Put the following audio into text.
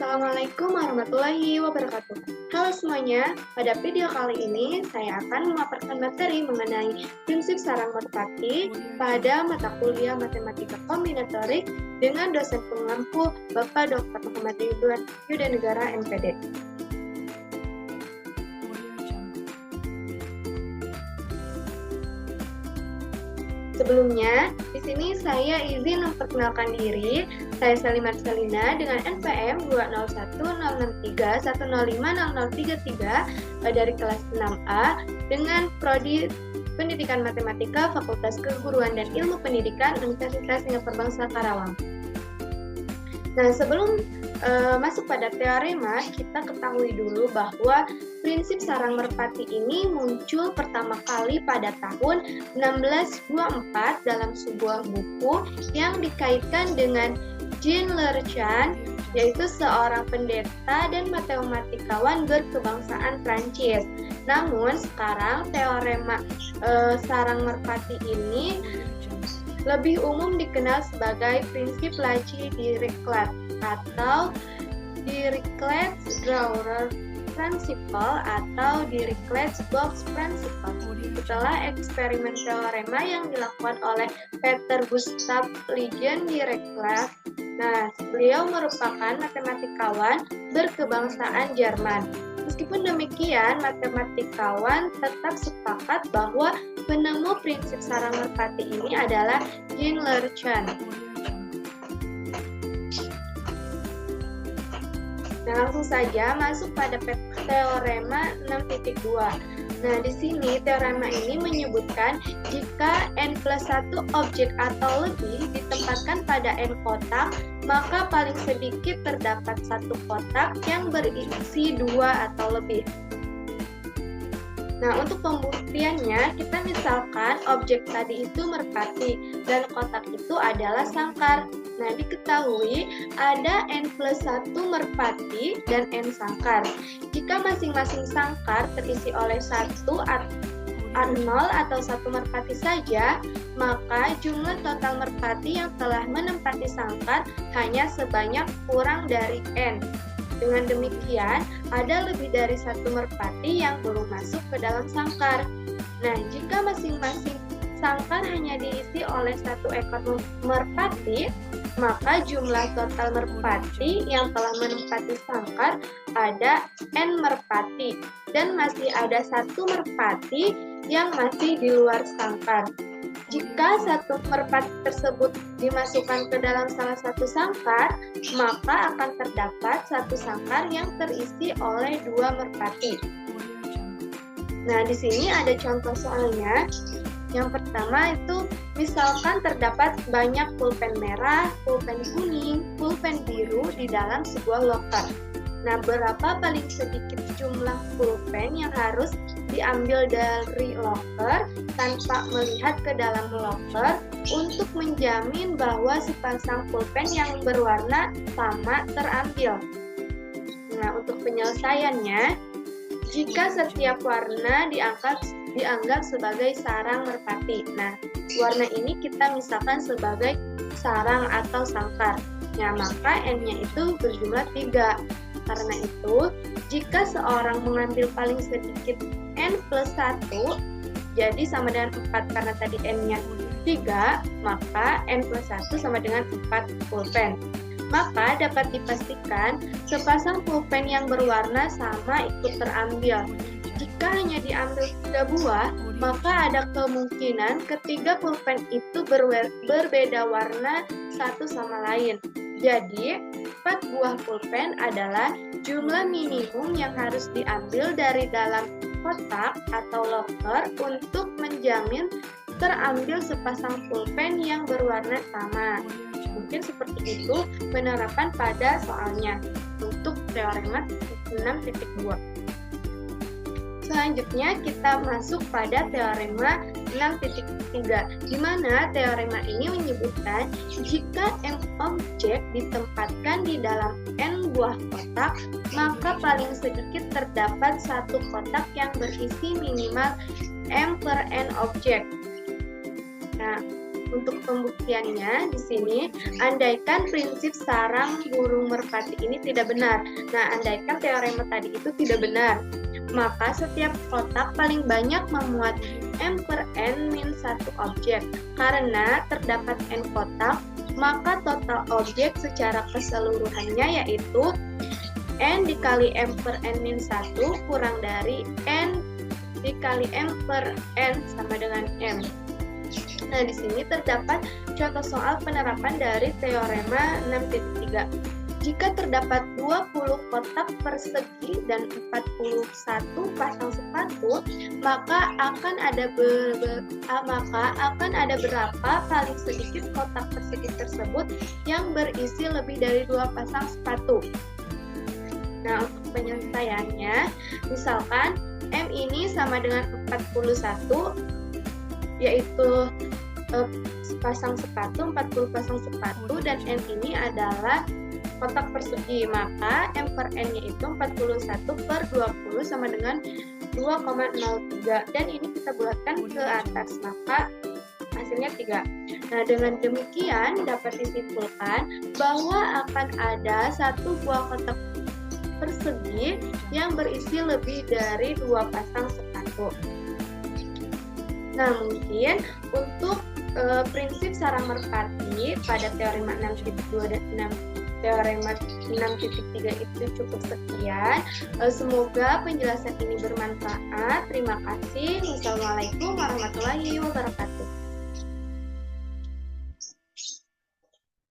Assalamualaikum warahmatullahi wabarakatuh. Halo semuanya, pada video kali ini saya akan memaparkan materi mengenai prinsip sarang merpati pada mata kuliah Matematika Kombinatorik dengan dosen pengampu Bapak Dr. Muhammad Ridwan Yudanegara MPD. Sebelumnya, di sini saya izin memperkenalkan diri. Saya Salimar Selina dengan NPM 20163105033 dari kelas 6A dengan prodi Pendidikan Matematika Fakultas Keguruan dan Ilmu Pendidikan Universitas Singapura Bangsa Karawang. Nah, sebelum masuk pada teorema, kita ketahui dulu bahwa prinsip sarang merpati ini muncul pertama kali pada tahun 1624 dalam sebuah buku yang dikaitkan dengan Jean Lerchand, yaitu seorang pendeta dan matematikawan berkebangsaan Prancis. Namun sekarang teorema sarang merpati ini lebih umum dikenal sebagai prinsip Lacy-Dirichlet atau Dirichlet-Drauer Principle atau Dirichlet-Box Principle. Setelah eksperimen teorema yang dilakukan oleh Peter Gustav Lejeune Dirichlet, beliau merupakan matematikawan berkebangsaan Jerman. Meskipun demikian, matematikawan tetap sepakat bahwa penemu prinsip sarang merpati ini adalah Jean Lerchand. Nah, langsung saja masuk pada teorema 6.2. Nah, di sini teorema ini menyebutkan jika n+1 objek atau lebih ditempatkan pada n kotak, maka paling sedikit terdapat satu kotak yang berisi 2 atau lebih. Nah, untuk pembuktiannya, kita misalkan objek tadi itu merpati dan kotak itu adalah sangkar. Nah, diketahui ada n+1 merpati dan n sangkar. Jika masing-masing sangkar terisi oleh 1 0 atau 1 merpati saja, maka jumlah total merpati yang telah menempati sangkar hanya sebanyak kurang dari n. Dengan demikian, ada lebih dari 1 merpati yang belum masuk ke dalam sangkar. Nah, jika masing-masing sangkar hanya diisi oleh 1 ekor merpati, maka jumlah total merpati yang telah menempati sangkar ada n merpati, dan masih ada 1 merpati yang masih di luar sangkar. Jika 1 merpati tersebut dimasukkan ke dalam salah satu sangkar, maka akan terdapat 1 sangkar yang terisi oleh 2 merpati. Nah, di sini ada contoh soalnya. Yang pertama itu, misalkan terdapat banyak pulpen merah, pulpen kuning, pulpen biru di dalam sebuah loker. Nah, berapa paling sedikit jumlah pulpen yang harus diambil dari loker tanpa melihat ke dalam loker untuk menjamin bahwa sepasang pulpen yang berwarna sama terambil? Nah, untuk penyelesaiannya, jika setiap warna dianggap sebagai sarang merpati. Nah, warna ini kita misalkan sebagai sarang atau sangkar. Nah, maka n-nya itu berjumlah 3. Karena itu, jika seorang mengambil paling sedikit n+1, jadi sama dengan 4 karena tadi n-nya 3, maka n+1 sama dengan 4 pulpen. Maka dapat dipastikan sepasang pulpen yang berwarna sama ikut terambil. Jika hanya diambil 3 buah, maka ada kemungkinan ketiga pulpen itu berbeda warna satu sama lain. Jadi, 4 buah pulpen adalah jumlah minimum yang harus diambil dari dalam kotak atau loker untuk menjamin terambil sepasang pulpen yang berwarna sama. Mungkin seperti itu penerapan pada soalnya untuk teorema 6.2. Selanjutnya kita masuk pada teorema 6.3, di mana teorema ini menyebutkan jika m objek ditempatkan di dalam n buah kotak, maka paling sedikit terdapat 1 kotak yang berisi minimal m per n objek. Nah, untuk pembuktiannya di sini, andaikan prinsip sarang burung merpati ini tidak benar. Nah, andaikan teorema tadi itu tidak benar, maka setiap kotak paling banyak memuat M per N min 1 objek. Karena terdapat N kotak, maka total objek secara keseluruhannya yaitu N dikali M per N min 1 kurang dari N dikali M per N sama dengan M. Nah, di sini terdapat contoh soal penerapan dari teorema 6.3. Jika terdapat 20 kotak persegi dan 41 pasang sepatu, maka akan ada berapa paling sedikit kotak persegi tersebut yang berisi lebih dari 2 pasang sepatu. Nah, untuk penyelesaiannya, misalkan M ini sama dengan 41, yaitu pasang sepatu, 40 pasang sepatu, dan N ini adalah kotak persegi, maka M per N-nya itu 41 per 20 sama dengan 2,03, dan ini kita bulatkan ke atas, maka hasilnya 3. Nah, dengan demikian dapat disimpulkan bahwa akan ada satu buah kotak persegi yang berisi lebih dari 2 pasang sepatu. Nah, mungkin untuk prinsip sarang merpati pada teorema 6.2 dan teorema 6.3 itu cukup sekian. Semoga penjelasan ini bermanfaat. Terima kasih. Wassalamualaikum warahmatullahi wabarakatuh.